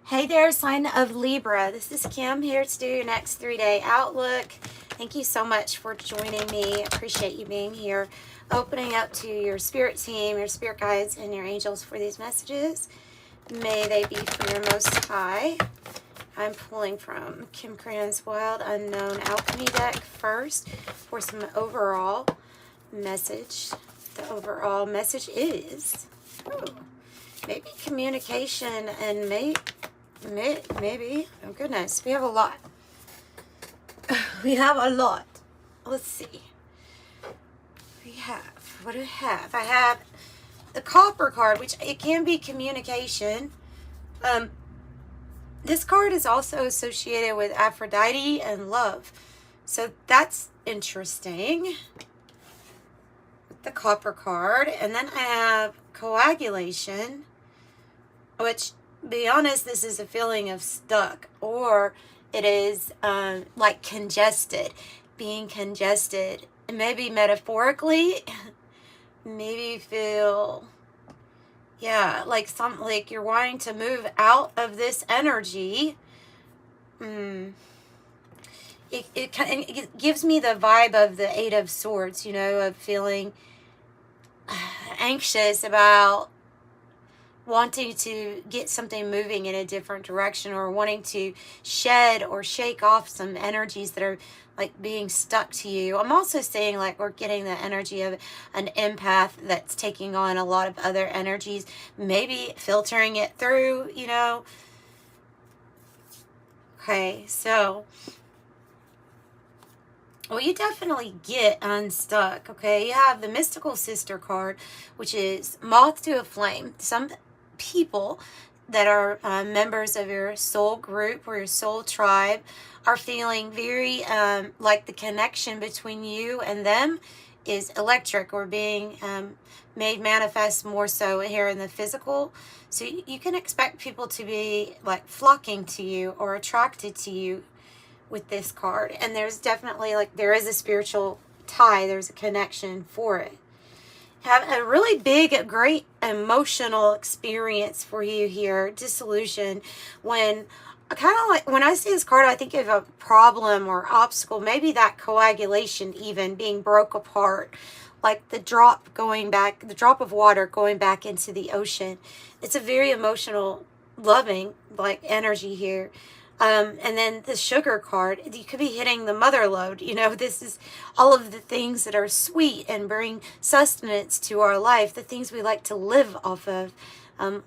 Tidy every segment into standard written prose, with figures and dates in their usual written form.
Hey there, sign of Libra. This is Kim here to do your next 3-day outlook. Thank you so much for joining me. Appreciate you being here. Opening up to your spirit team, your spirit guides, and your angels for these messages. May they be for your most high. I'm pulling from Krans Wild Unknown alchemy deck first for some overall message. The overall message is maybe communication and maybe, oh goodness, we have a lot. We have a lot. Let's see. What do I have? I have the Copper card, which it can be communication. This card is also associated with Aphrodite and love. So that's interesting. The Copper card. And then I have coagulation, which, be honest, this is a feeling of stuck, or it is like congested, being congested. And maybe metaphorically, maybe you feel, yeah, like you're wanting to move out of this energy. It gives me the vibe of the Eight of Swords, you know, of feeling anxious about wanting to get something moving in a different direction, or wanting to shed or shake off some energies that are like being stuck to you. I'm also saying like we're getting the energy of an empath that's taking on a lot of other energies, maybe filtering it through, you know. Okay, so well, you definitely get unstuck, okay? You have the Mystical Sister card, which is Moth to a Flame. Some people that are members of your soul group or your soul tribe are feeling very like the connection between you and them is electric, or being made manifest more so here in the physical. So you can expect people to be like flocking to you or attracted to you with this card. And there's definitely like there is a spiritual tie, there's a connection for it. Have a really big, great emotional experience for you here, disillusion. When kind of like when I see this card, I think of a problem or obstacle, maybe that coagulation even being broke apart, like the drop of water going back into the ocean. It's a very emotional, loving like energy here. And then the Sugar card, you could be hitting the mother lode. You know, this is all of the things that are sweet and bring sustenance to our life, the things we like to live off of,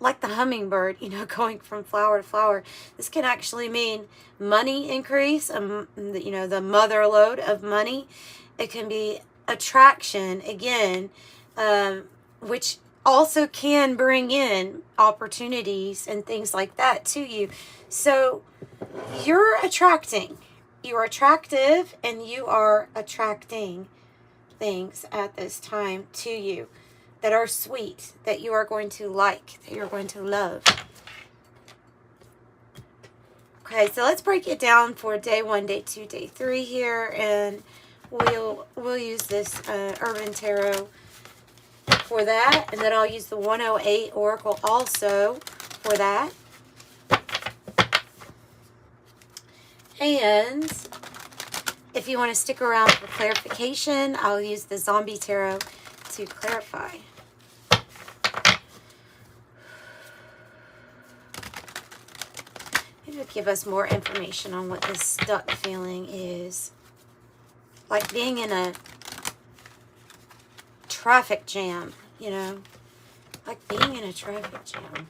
like the hummingbird, you know, going from flower to flower. This can actually mean money increase, you know, the mother lode of money. It can be attraction, again, which also can bring in opportunities and things like that to you. So you're attractive, and you are attracting things at this time to you that are sweet, that you are going to like, that you're going to love. Okay, so let's break it down for day 1, day 2, day 3 here, and we'll use this Urban Tarot for that, and then I'll use the 108 Oracle also for that. And if you want to stick around for clarification, I'll use the Zombie Tarot to clarify. It'll give us more information on what this stuck feeling is. Like being in a traffic jam, you know? Like being in a traffic jam.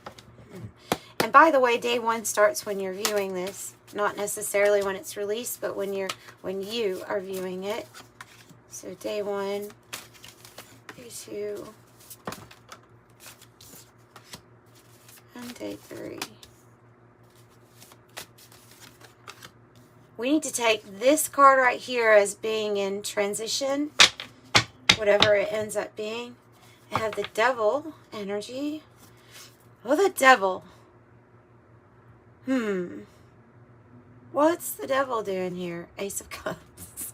And by the way, day 1 starts when you're viewing this. Not necessarily when it's released, but when you are viewing it. So day 1, day 2, and day 3. We need to take this card right here as being in transition, whatever it ends up being. I have the Devil energy. Oh, the Devil. What's the Devil doing here? Ace of Cups.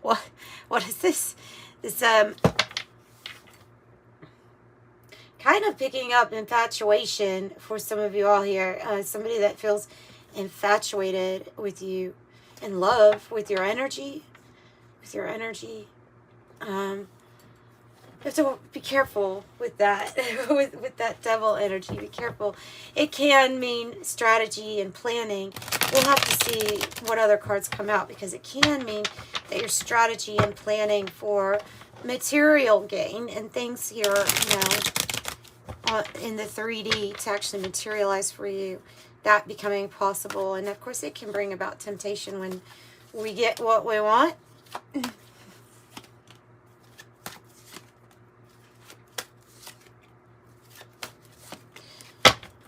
What is this? This kind of picking up infatuation for some of you all here. Somebody that feels infatuated with you, in love with your energy. You have to be careful with that, with that devil energy. Be careful. It can mean strategy and planning. We'll have to see what other cards come out, because it can mean that your strategy and planning for material gain and things here, in the 3D to actually materialize for you, that becoming possible. And of course, it can bring about temptation when we get what we want.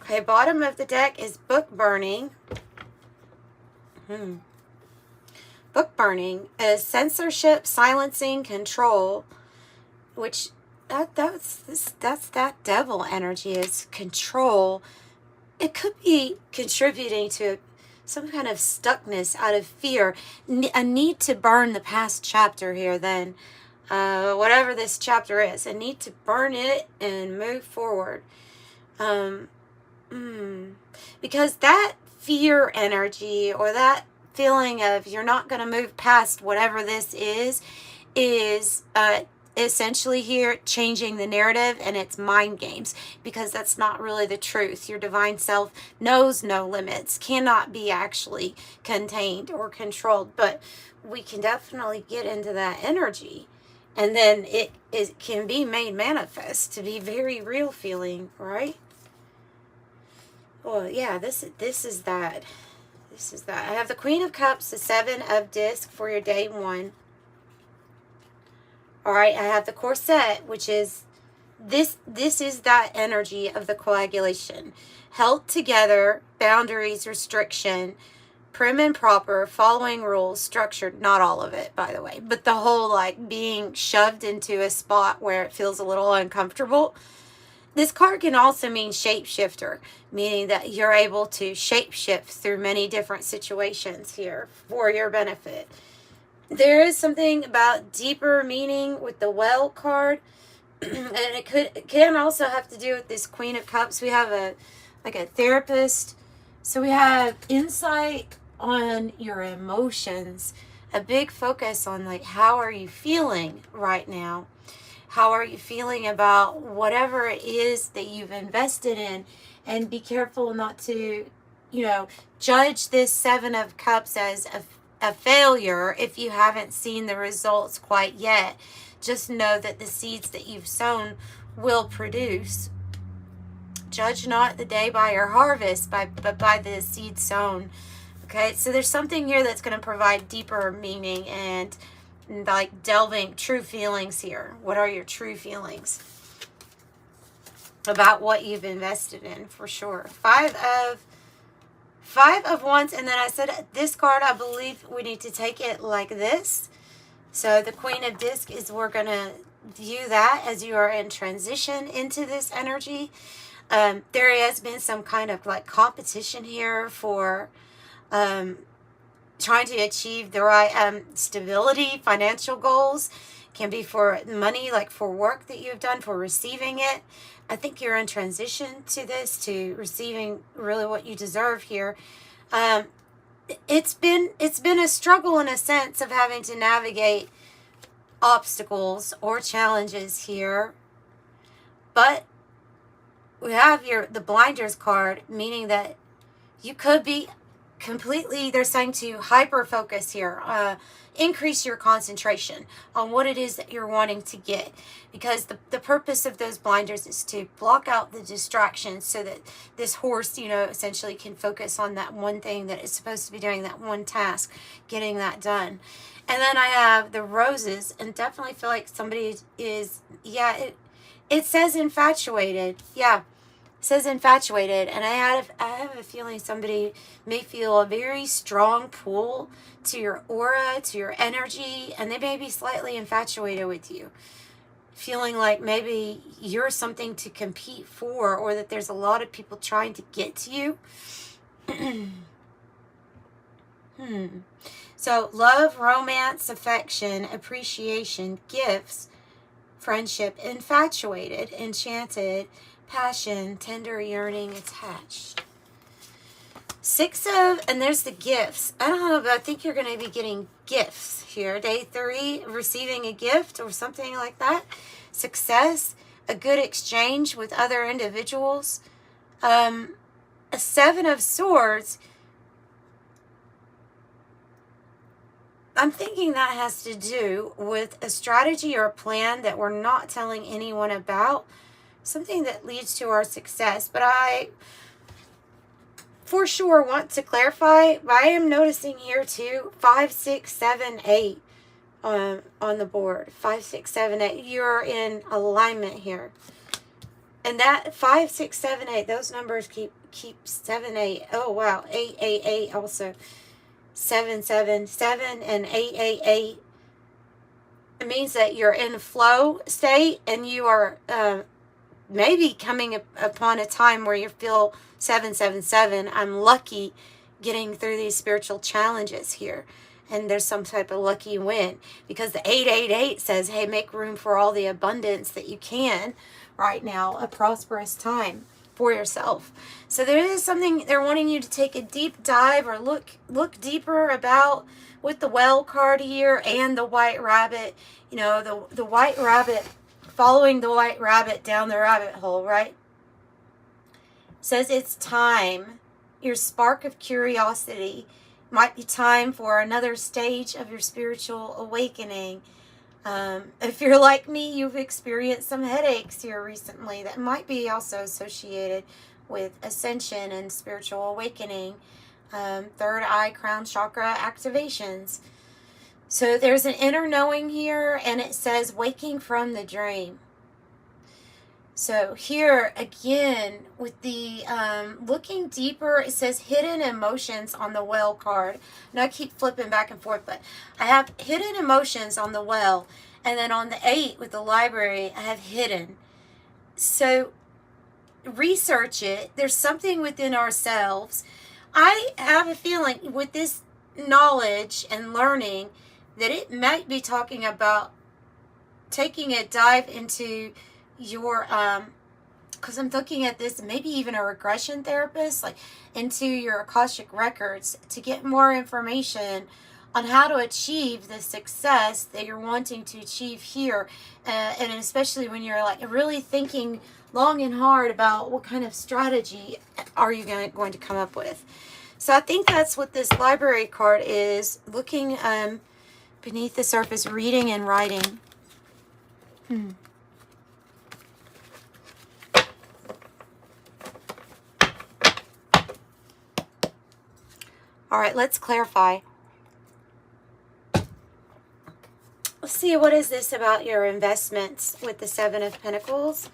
Okay, bottom of the deck is book burning. Book burning is censorship, silencing, control, which that's that devil energy, is control. It could be contributing to some kind of stuckness out of fear, a need to burn the past chapter here then. Whatever this chapter is, a need to burn it and move forward. Because that fear energy, or that feeling of you're not going to move past whatever this is essentially here changing the narrative, and it's mind games, because that's not really the truth. Your divine self knows no limits, cannot be actually contained or controlled, but we can definitely get into that energy, and then it can be made manifest to be very real feeling, right? Well, yeah, this is that. This is that. I have the Queen of Cups, the Seven of Discs for your day 1. All right, I have the Corset, which is this is that energy of the coagulation. Held together, boundaries, restriction, prim and proper, following rules, structured. Not all of it, by the way, but the whole, like, being shoved into a spot where it feels a little uncomfortable. This card can also mean shapeshifter, meaning that you're able to shapeshift through many different situations here for your benefit. There is something about deeper meaning with the Well card, and it can also have to do with this Queen of Cups. We have a therapist, so we have insight on your emotions, a big focus on, like, how are you feeling right now? How are you feeling about whatever it is that you've invested in? And be careful not to, judge this Seven of Cups as a failure if you haven't seen the results quite yet. Just know that the seeds that you've sown will produce. Judge not the day by your harvest, but by the seed sown. Okay, so there's something here that's going to provide deeper meaning and, like, delving true feelings here. What are your true feelings about what you've invested in, for sure? Five of Wands, and then I said this card, I believe we need to take it like this. So the Queen of Discs is, we're going to view that as you are in transition into this energy. There has been some kind of, like, competition here for trying to achieve the right stability, financial goals. Can be for money, like for work that you've done, for receiving it. I think you're in transition to this, to receiving really what you deserve here. It's been a struggle, in a sense, of having to navigate obstacles or challenges here. But we have the blinders card, meaning that you could be completely, they're saying to hyper focus here, increase your concentration on what it is that you're wanting to get, because the purpose of those blinders is to block out the distractions so that this horse, essentially can focus on that one thing that it's supposed to be doing, that one task, getting that done. And then I have the roses, and definitely feel like somebody is, it says infatuated. Yeah. Says infatuated, and I have a feeling somebody may feel a very strong pull to your aura, to your energy, and they may be slightly infatuated with you, feeling like maybe you're something to compete for, or that there's a lot of people trying to get to you. So love, romance, affection, appreciation, gifts, friendship, infatuated, enchanted, passion, tender, yearning, attached. And there's the gifts. I don't know, but I think you're going to be getting gifts here. Day 3, receiving a gift or something like that. Success, a good exchange with other individuals. A 7 of Swords. I'm thinking that has to do with a strategy or a plan that we're not telling anyone about. Something that leads to our success. But I, for sure, want to clarify. I am noticing here too, 5, 6, 7, 8 on the board. 5, 6, 7, 8. You're in alignment here. And that 5, 6, 7, 8, those numbers keep 7, 8. Oh, wow. 8, 8, 8 also. 7, 7, 7, and 8, 8, 8. It means that you're in flow state and you are maybe coming upon a time where you feel 7, 7, 7. I'm lucky getting through these spiritual challenges here. And there's some type of lucky win. Because the 8, 8, 8 says, hey, make room for all the abundance that you can right now. A prosperous time for yourself. So there is something they're wanting you to take a deep dive or look deeper about with the well card here and the white rabbit. You know, the white rabbit, following the white rabbit down the rabbit hole, right? Says it's time. Your spark of curiosity might be time for another stage of your spiritual awakening. If you're like me, you've experienced some headaches here recently that might be also associated with ascension and spiritual awakening. Third eye crown chakra activations. So there's an inner knowing here, and it says waking from the dream. So here again with the looking deeper, it says hidden emotions on the well card. Now I keep flipping back and forth, but I have hidden emotions on the well, and then on the 8 with the library, I have hidden. So research it. There's something within ourselves. I have a feeling with this knowledge and learning that it might be talking about taking a dive into your because I'm looking at this, maybe even a regression therapist, like into your Akashic records to get more information on how to achieve the success that you're wanting to achieve here, and especially when you're like really thinking long and hard about what kind of strategy are you going to come up with. So I think that's what this library card is, looking beneath the surface, reading and writing. All right, let's clarify. Let's see, what is this about your investments with the 7 of Pentacles?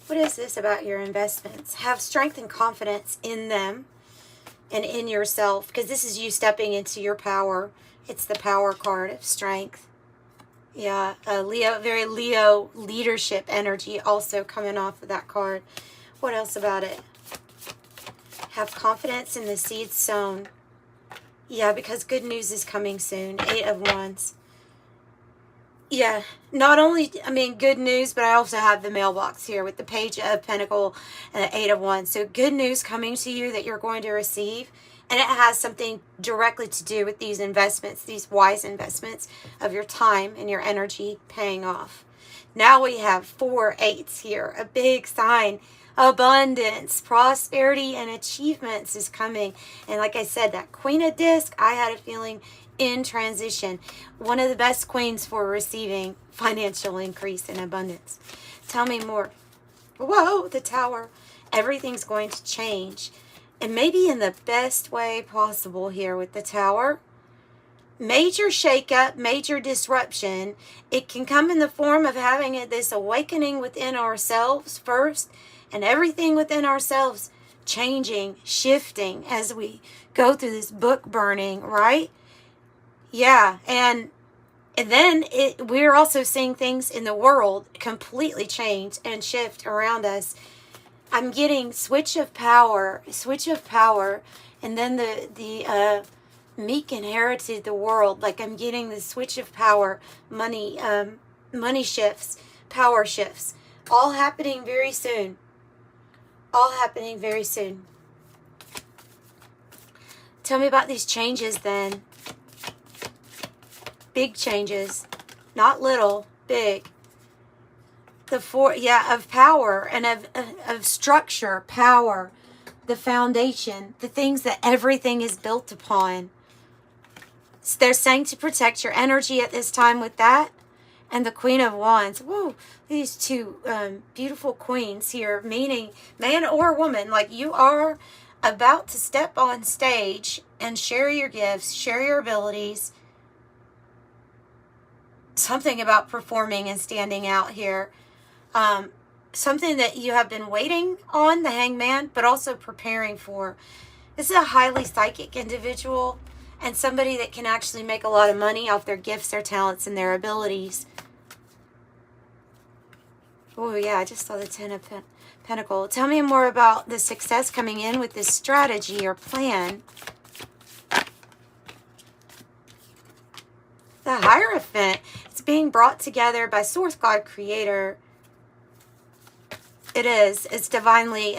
What is this about your investments? Have strength and confidence in them and in yourself, because this is you stepping into your power. It's the power card of strength. Yeah, Leo, very Leo leadership energy also coming off of that card. What else about it? Have confidence in the seeds sown. Yeah, because good news is coming soon. 8 of Wands. Yeah, not only, I mean, good news, but I also have the mailbox here with the Page of Pentacle and the 8 of Wands. So good news coming to you that you're going to receive. And it has something directly to do with these investments, these wise investments of your time and your energy paying off. Now we have 4 8s here, a big sign. Abundance, prosperity, and achievements is coming. And like I said, that Queen of Disc, I had a feeling in transition. One of the best queens for receiving financial increase and abundance. Tell me more. Whoa, the Tower. Everything's going to change. And maybe in the best way possible here with the Tower. Major shakeup, major disruption. It can come in the form of having this awakening within ourselves first. And everything within ourselves changing, shifting as we go through this book burning, right? Yeah, and then we're also seeing things in the world completely change and shift around us. I'm getting switch of power, and then the meek inherited the world. Like I'm getting the switch of power, money shifts, power shifts. All happening very soon. All happening very soon. Tell me about these changes then. Big changes. Not little, big. The four, of power and of structure, power, the foundation, the things that everything is built upon. So they're saying to protect your energy at this time with that. And the Queen of Wands. Whoa, these two beautiful queens here, meaning man or woman, like you are about to step on stage and share your gifts, share your abilities. Something about performing and standing out here. Something that you have been waiting on, the Hangman, but also preparing for. This is a highly psychic individual and somebody that can actually make a lot of money off their gifts, their talents, and their abilities. Oh, yeah, I just saw the Ten of Pentacles. Tell me more about the success coming in with this strategy or plan. The Hierophant. It's being brought together by Source God Creator. It is. It's divinely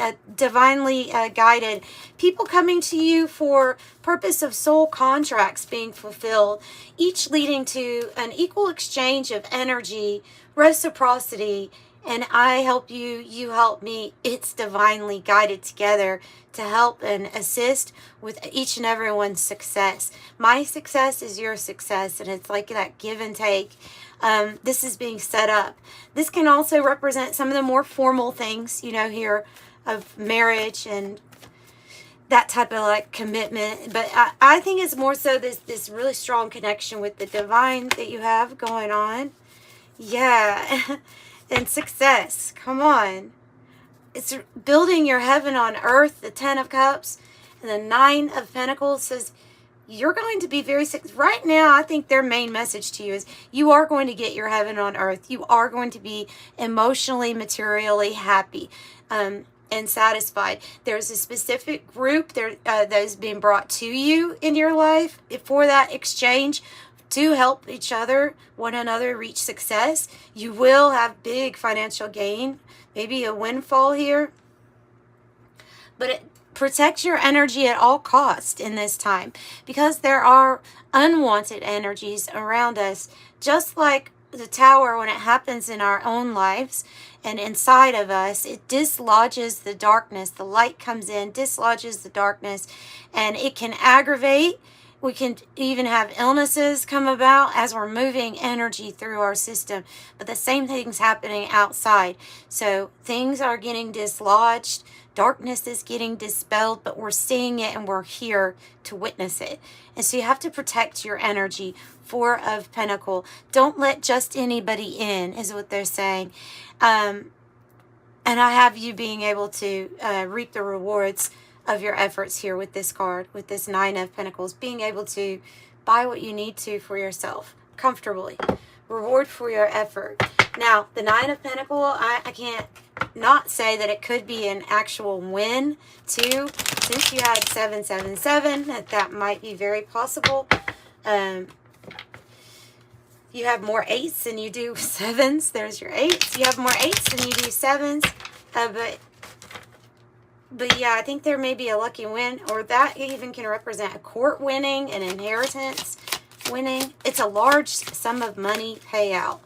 guided. People coming to you for purpose of soul contracts being fulfilled, each leading to an equal exchange of energy, reciprocity, and I help you, you help me. It's divinely guided together to help and assist with each and everyone's success. My success is your success, and it's like that give and take. This is being set up. This can also represent some of the more formal things, you know, here of marriage and that type of like commitment. But I think it's more so this really strong connection with the divine that you have going on. Yeah. And success. Come on. It's building your heaven on earth, the 10 of Cups. And the 9 of Pentacles says you're going to be very successful. Right now, I think their main message to you is you are going to get your heaven on earth. You are going to be emotionally, materially happy and satisfied. There's a specific group there that is being brought to you in your life for that exchange to help each other, one another reach success. You will have big financial gain, maybe a windfall here. But protect your energy at all costs in this time, because there are unwanted energies around us, just like the Tower. When it happens in our own lives and inside of us, it dislodges the darkness. The light comes in, dislodges the darkness, and it can aggravate. We can even have illnesses come about as we're moving energy through our system. But the same thing's happening outside. So things are getting dislodged. Darkness is getting dispelled, but we're seeing it and we're here to witness it. And so you have to protect your energy. 4 of Pentacles. Don't let just anybody in, is what they're saying. And I have you being able to reap the rewards of your efforts here with this card, with this 9 of Pentacles, being able to buy what you need to for yourself comfortably. Reward for your effort. Now, the 9 of Pentacles, I can't not say that it could be an actual win too. Since you had 777, that might be very possible. You have more 8s than you do 7s. There's your 8s. You have more 8s than you do 7s. But yeah, I think there may be a lucky win, or that even can represent a court winning, an inheritance winning. It's a large sum of money payout.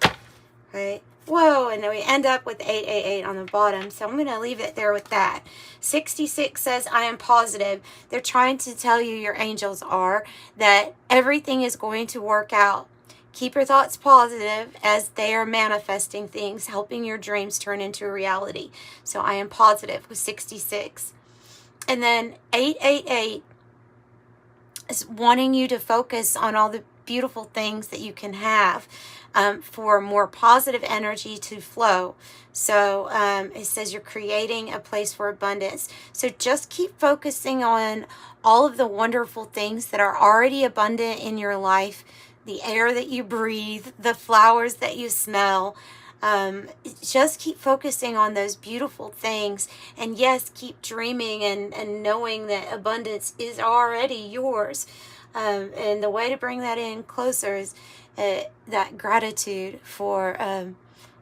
Okay. Whoa, and then we end up with 888 on the bottom. So I'm going to leave it there with that. 66 says, I am positive. They're trying to tell you, your angels are, that everything is going to work out. Keep your thoughts positive as they are manifesting things, helping your dreams turn into reality. So I am positive with 66. And then 888 is wanting you to focus on all the beautiful things that you can have for more positive energy to flow. So it says you're creating a place for abundance. So just keep focusing on all of the wonderful things that are already abundant in your life. The air that you breathe, the flowers that you smell. Just keep focusing on those beautiful things. And yes, keep dreaming and knowing that abundance is already yours. And the way to bring that in closer is that gratitude for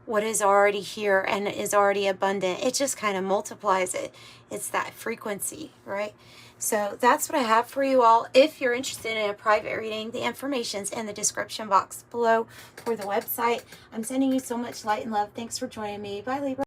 what is already here and is already abundant. It just kind of multiplies it. It's that frequency, right? So that's what I have for you all. If you're interested in a private reading, the information's in the description box below for the website. I'm sending you so much light and love. Thanks for joining me. Bye, Libra.